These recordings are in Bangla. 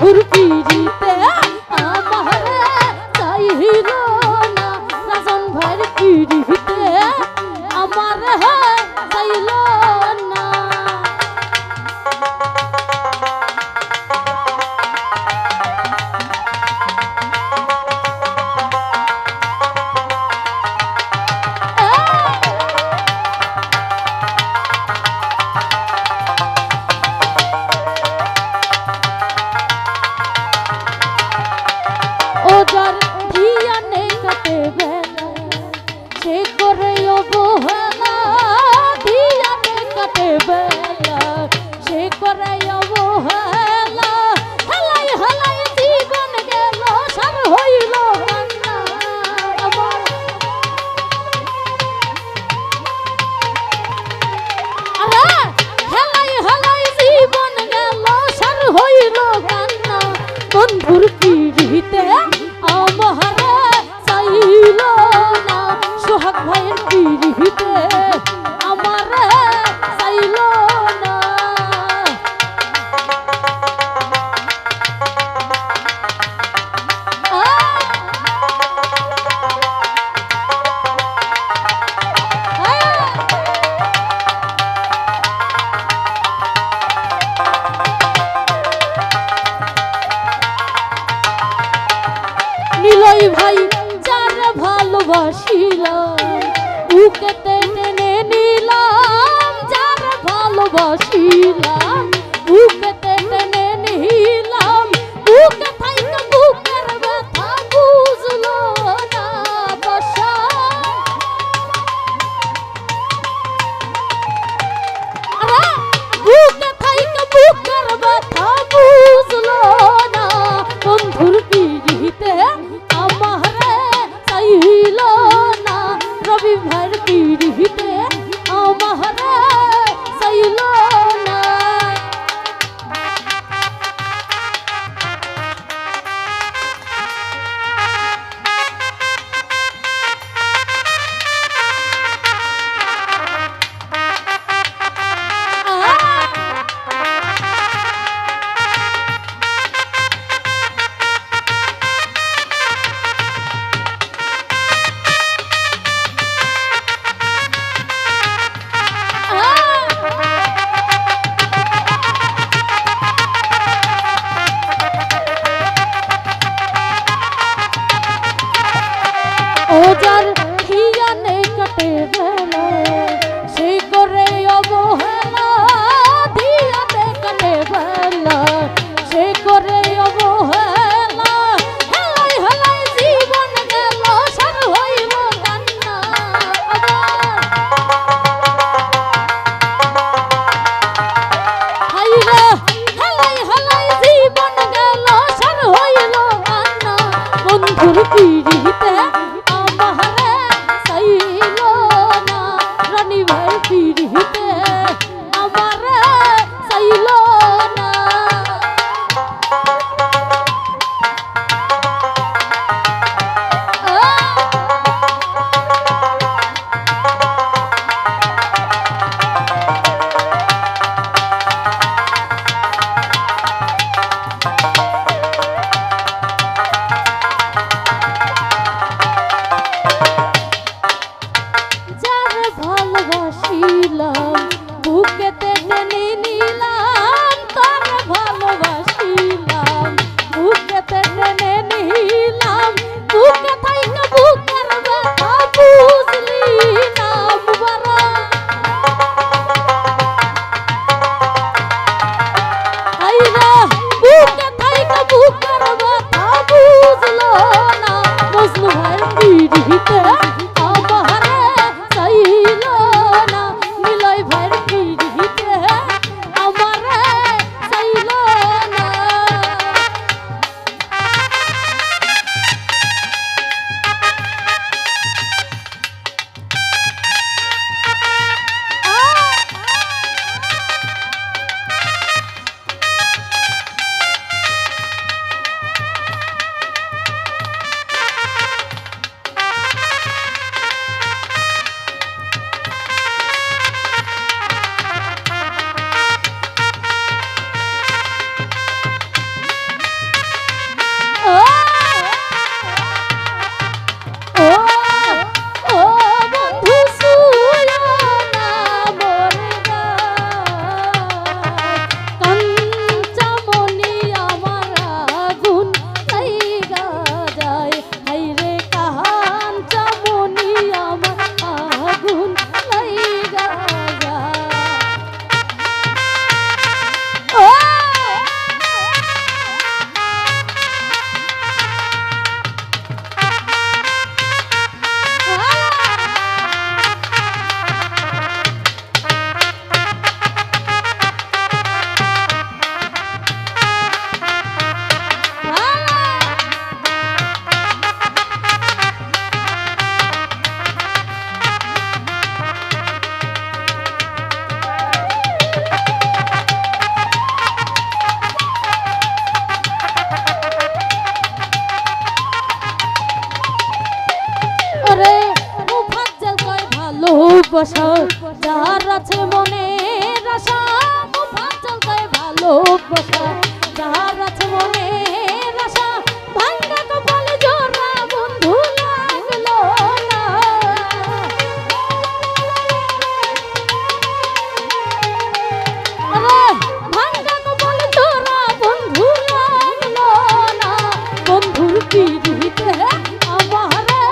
বন্ধুর পিড়িতে আমারে চাইল না, রাজন ভাইয়ের পিড়িতে আমারে চাইল না। ওজার ধিয়ানে কাটে বেলা সে করে অবহেলা, ধিয়ানে কাটে বেলা সে করে অবহেলা। হেলাই হেলাই জীবন গেল সার হইল কান্না আমার। আরে হেলাই হেলাই জীবন গেল সার হইল কান্না, বন্ধুর পিড়িতে আমারে চাইল না, সোহাগ ভাইয়ের পিড়িতে আমারে চাইল না। নিলয় ভাই যার ভালোবাসিলাম বুকেতে টেনে নিলাম, যার ভালোবাসিলাম বুকেতে টেনে নিলাম, বুকে থাইকা বুকের ব্যথা বুঝলো না বাসা। আরে বুকে থাইকা বুকের ব্যথা বুঝলো না, বন্ধুর পিড়িতে আমারে চাইল না, রবি ভাইয়ের পিড়িতে আমারে চাইল না। ওজার ধিয়ানে কাটে বেলা সে করে অবহেলা, ধিয়ানে কাটে বেলা সে করে অবহেলা। হেলাই হেলাই জীবন গেল সার হইল কান্না আমার। হাইরে হেলাই হেলাই জীবন গেল সার হইল কান্না, বন্ধুর পিড়িতে আমারে চাইল না, রানী ভাইয়ের পিড়িতে আমারে চাইল না। যার ভালোবাসিলাম বুকেতে টেনে নিলাম, তার ভালোবাসিলাম বুকেতে টেনে নিলাম, বুকে থাইকা বুকের ব্যথা বুঝলি না মুবারক। আইরা বুকে থাইকা বুকের ব্যথা বুঝলো না, মজনু ভাইয়ের পিড়িতে আমারে চাইল না, নিলয় ভাইয়ের পিড়িতে আমারে চাইল না। বসা যার আছে মনের আশা মুফাজ্জল গায়ে ভালোবাসা যার আছে মনের আশা ভাঙ্গা কপালে জোড়া বন্ধু লাগলো না ভাঙ্গা কপালে জোড়া বন্ধু লাগলো না বন্ধুর পিড়িতে আমারে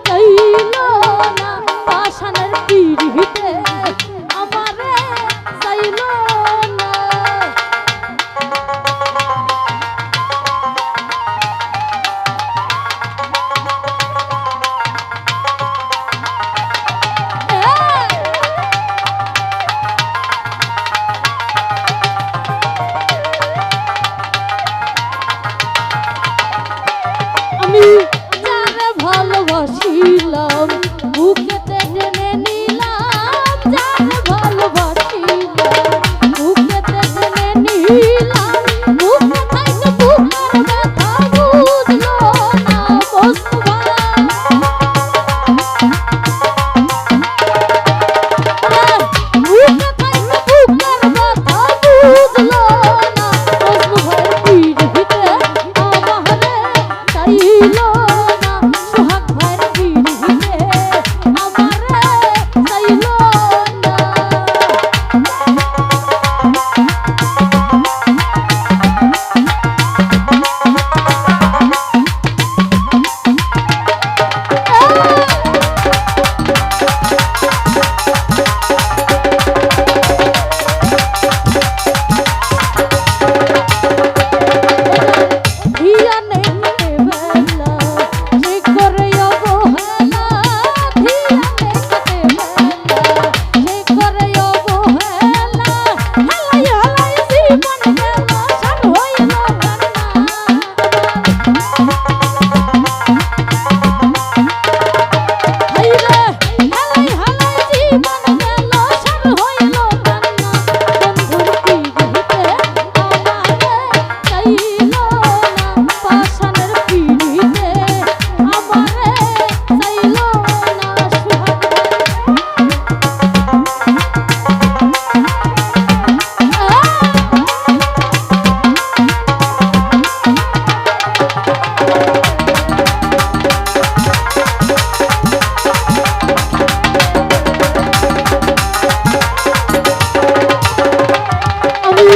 চাইলো না পাশানের পিড়িতে আমারে চাইলো না আমি যারে ভালোবাসিলাম বুকেতে টেনে নিলাম যারে ভালোবাসিলাম বুকেতে টেনে নিলাম বুকে থাইকে বুকের ব্যথা বুঝলো না বন্ধু বুকে থাইকে বুকের ব্যথা বুঝলো না বন্ধু ভাইয়ের পিড়িতে আমারে চাইলো না সোহাগ ভাইয়ের পিড়িতে আমারে চাইলো না হিয়া নেই বেলা সে করে অবহেলা হিয়া নেই বেলা সে করে অবহেলা হেলাই হেলাই জীবন গেল সার হইল হাইরে হেলাই হেলাই জীবন গেল সার হইল বন্ধুর পিড়িতে আমারে চাইলো না পাশানের পিড়িতে আমারে চাইলো না আমি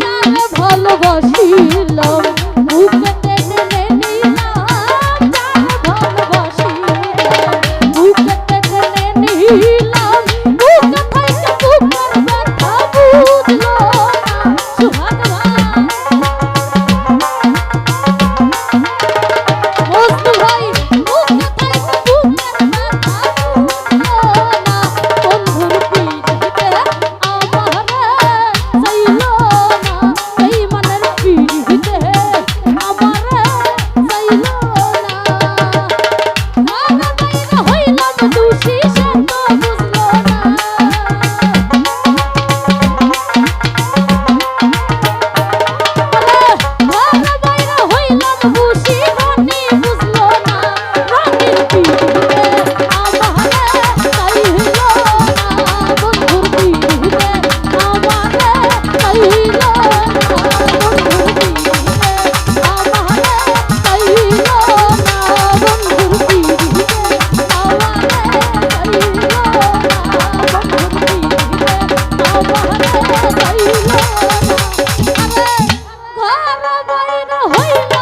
যারে ভালোবাসিলাম বুকেতে টেনে নিলাম যারে ভালোবাসিলাম বুকেতে টেনে নিলাম বুকে থাইকে বুকের ব্যথা বুঝলো না সোহাগ বন্ধু ভাই বুকে থাইকে বুকের ব্যথা বুঝলো না বন্ধুর পিড়িতে আমারে চাইলো না এই মনের পিড়িতে আমারে চাইলো না ঘরে বাইরে হইলাম দোষী সে তো বুঝলো না ঘরে বাইরে হইলাম দোষী মনে বুঝলো না রঙের পিড়িতে আমারে চাইলো না বন্ধুর পিড়িতে আমারে চাইলো না বন্ধুর পিড়িতে আমারে চাইলো না বন্ধুর পিড়িতে আমারে চাইলো না বন্ধুর পিড়িতে আমারে চাইলো না আরে ঘর বাইরে হইল